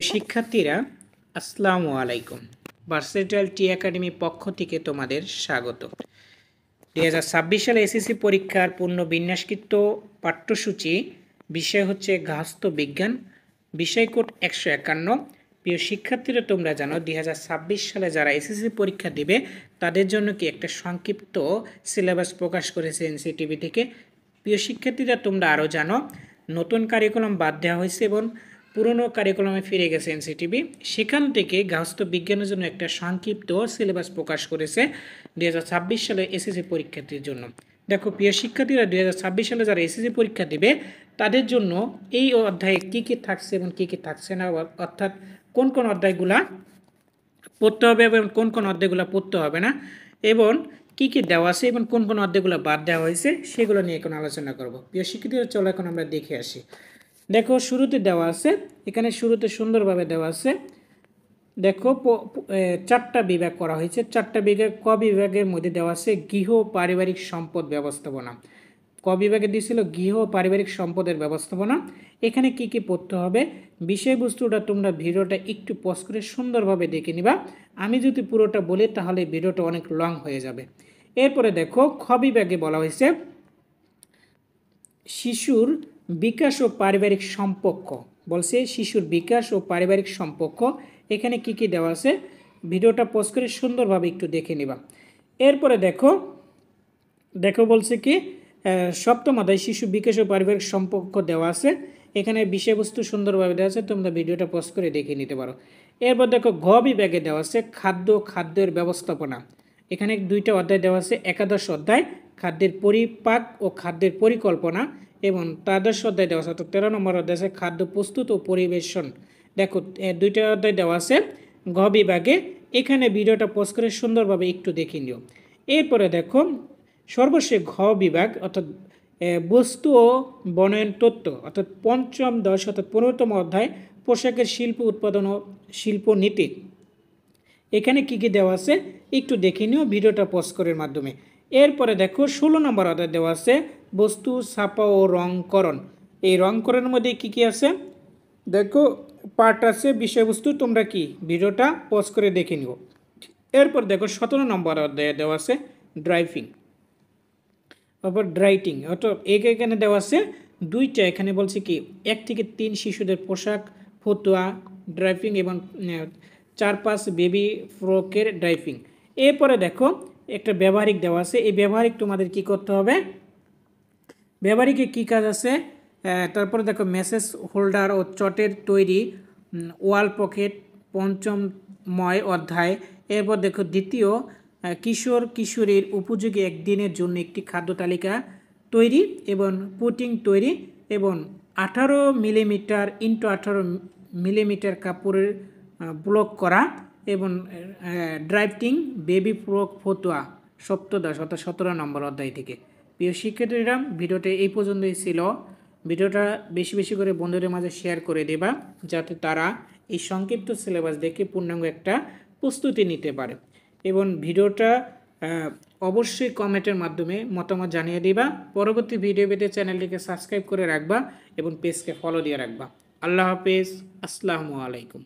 শিক্ষার্থীরা আসসালামু আলাইকুম। ভার্সেটাইল টি একাডেমি পক্ষ থেকে তোমাদের স্বাগত। 2026 সালে এসএসসি পরীক্ষার পূর্ণ বিন্যাসকৃত পাঠ্যসূচি বিষয় হচ্ছে গার্হস্থ্য বিজ্ঞান, বিষয় কোড 151। প্রিয় শিক্ষার্থীরা, তোমরা জানো 2026 সালে যারা এসএসসি পরীক্ষা দিবে তাদের জন্য কি একটা সংক্ষিপ্ত সিলেবাস প্রকাশ করেছে এনসিটিভি থেকে। প্রিয় শিক্ষার্থীরা, তোমরা আরও জানো নতুন কারিকুলাম বাদ দেওয়া হয়েছে এবং পুরনো কারিকুলামে ফিরে গেছে এনসিটিভি। সেখান থেকে গার্হস্থ্য বিজ্ঞানের জন্য একটা সংক্ষিপ্ত সিলেবাস প্রকাশ করেছে 2026 সালে এসএসসি পরীক্ষার্থীর জন্য। দেখো প্রিয় শিক্ষার্থীরা, 2026 সালে যারা এসএসসি পরীক্ষা দিবে তাদের জন্য এই অধ্যায়ে কী কী থাকছে এবং কী কী থাকছে না, অর্থাৎ কোন কোন অধ্যায়গুলা পড়তে হবে এবং কোন কোন অধ্যায়গুলো পড়তে হবে না, এবং কী কী দেওয়া আছে এবং কোন কোন অধ্যায়গুলো বাদ দেওয়া হয়েছে সেগুলো নিয়ে এখন আলোচনা করব। প্রিয় শিক্ষার্থীরা, চলো এখন আমরা দেখে আসি। দেখো শুরুতে দেওয়া আছে, এখানে শুরুতে সুন্দরভাবে দেওয়া আছে। দেখো 4টা বিভাগ করা হয়েছে। 4টা বিভাগ, ক বিভাগের মধ্যে দেওয়া আছে গৃহ পারিবারিক সম্পদ ব্যবস্থাপনা। ক বিভাগে দিয়েছিল গৃহ পারিবারিক সম্পদের ব্যবস্থাপনা। এখানে কি কি পড়তে হবে, বিষয়বস্তুটা তোমরা ভিডিওটা একটু পজ করে সুন্দরভাবে দেখে নিবা। আমি যদি পুরোটা বলি তাহলে ভিডিওটা অনেক লং হয়ে যাবে। এরপরে দেখো খ বিভাগে বলা হয়েছে শিশুর বিকাশ ও পারিবারিক সম্পর্ক। বলছে শিশুর বিকাশ ও পারিবারিক সম্পর্ক। এখানে কি কি দেওয়া আছে ভিডিওটা পজ করে সুন্দরভাবে একটু দেখে নিবা। এরপরে দেখো বলছে কি সপ্তম অধ্যায় শিশু বিকাশ ও পারিবারিক সম্পর্ক দেওয়া আছে। এখানে বিষয়বস্তু সুন্দরভাবে দেওয়া আছে, তোমরা ভিডিওটা পজ করে দেখে নিতে পারো। এরপর দেখো ঘ বিভাগে দেওয়া আছে খাদ্যের ব্যবস্থাপনা। এখানে 2টা অধ্যায় দেওয়া আছে। একাদশ অধ্যায় খাদ্যের পরিপাক ও খাদ্যের পরিকল্পনা, এবং দ্বাদশ অধ্যায় দেওয়া আছে, অর্থাৎ 13 নম্বর অধ্যায় আছে খাদ্য প্রস্তুত ও পরিবেশন। দেখো 2টা অধ্যায় দেওয়া আছে ঘ বিভাগে। এখানে ভিডিওটা পজ করে সুন্দরভাবে একটু দেখে নিও। এরপরে দেখো সর্বশেষ ঘ বিভাগ, অর্থাৎ বস্তু ও বনায়ন তত্ত্ব, অর্থাৎ পঞ্চম 10 অর্থাৎ 15তম অধ্যায় পোশাকের শিল্প উৎপাদন ও শিল্প নীতি। এখানে কি কি দেওয়া আছে একটু দেখে নিও ভিডিওটা পজ করার মাধ্যমে। এরপরে দেখো 16 নম্বর অধ্যায় দেওয়া আছে বস্তু ছাপা ও রংকরণ। এই রংকরণের মধ্যে কি কি আছে দেখো পার্ট আছে, বিষয়বস্তু তোমরা কি ভিডিওটা পজ করে দেখে নিও। এরপর দেখো 17 নম্বর অধ্যায়ে দেওয়া আছে ড্রাইভিং, তারপর ড্রাইটিং, অর্থাৎ এখানে দেওয়া আছে 2টা। এখানে বলছে কি 1 থেকে 3 শিশুদের পোশাক, ফতুয়া, ড্রাইভিং এবং 4-5 বেবি ফ্রকের ড্রাইভিং। এরপরে দেখো একটা ব্যবহারিক দেওয়া আছে। এই ব্যবহারিক তোমাদের কি করতে হবে, ব্যবহারিকে কি কাজ আছে। তারপরে দেখো মেসেজ হোল্ডার ও চটের তৈরি, ওয়াল পকেট 5ময় অধ্যায়। এরপর দেখো দ্বিতীয় কিশোর কিশোরীর উপযোগী একদিনের জন্য একটি খাদ্য তালিকা তৈরি এবং পুটিং তৈরি, এবং 18 মিলিমিটার ইন্টু 18 মিলিমিটার কাপড়ের ব্লক করা, এবং ড্রাইভিং বেবি ফ্রক ফতুয়া সপ্তদশ অর্থাৎ 17 নম্বর অধ্যায় থেকে। প্রিয় শিক্ষার্থীরা, ভিডিওটা এই পর্যন্তই ছিল। ভিডিওটা বেশি বেশি করে বন্ধুদের মাঝে শেয়ার করে দেবা, যাতে তারা এই সংক্ষিপ্ত সিলেবাস দেখে পূর্ণাঙ্গ একটা প্রস্তুতি নিতে পারে। এবং ভিডিওটা অবশ্যই কমেন্টের মাধ্যমে মতামত জানিয়ে দিবা। পরবর্তী ভিডিও পেতে চ্যানেলটিকে সাবস্ক্রাইব করে রাখবা এবং পেজকে ফলো দিয়ে রাখবা। আল্লাহ হাফেজ, আসসালামু আলাইকুম।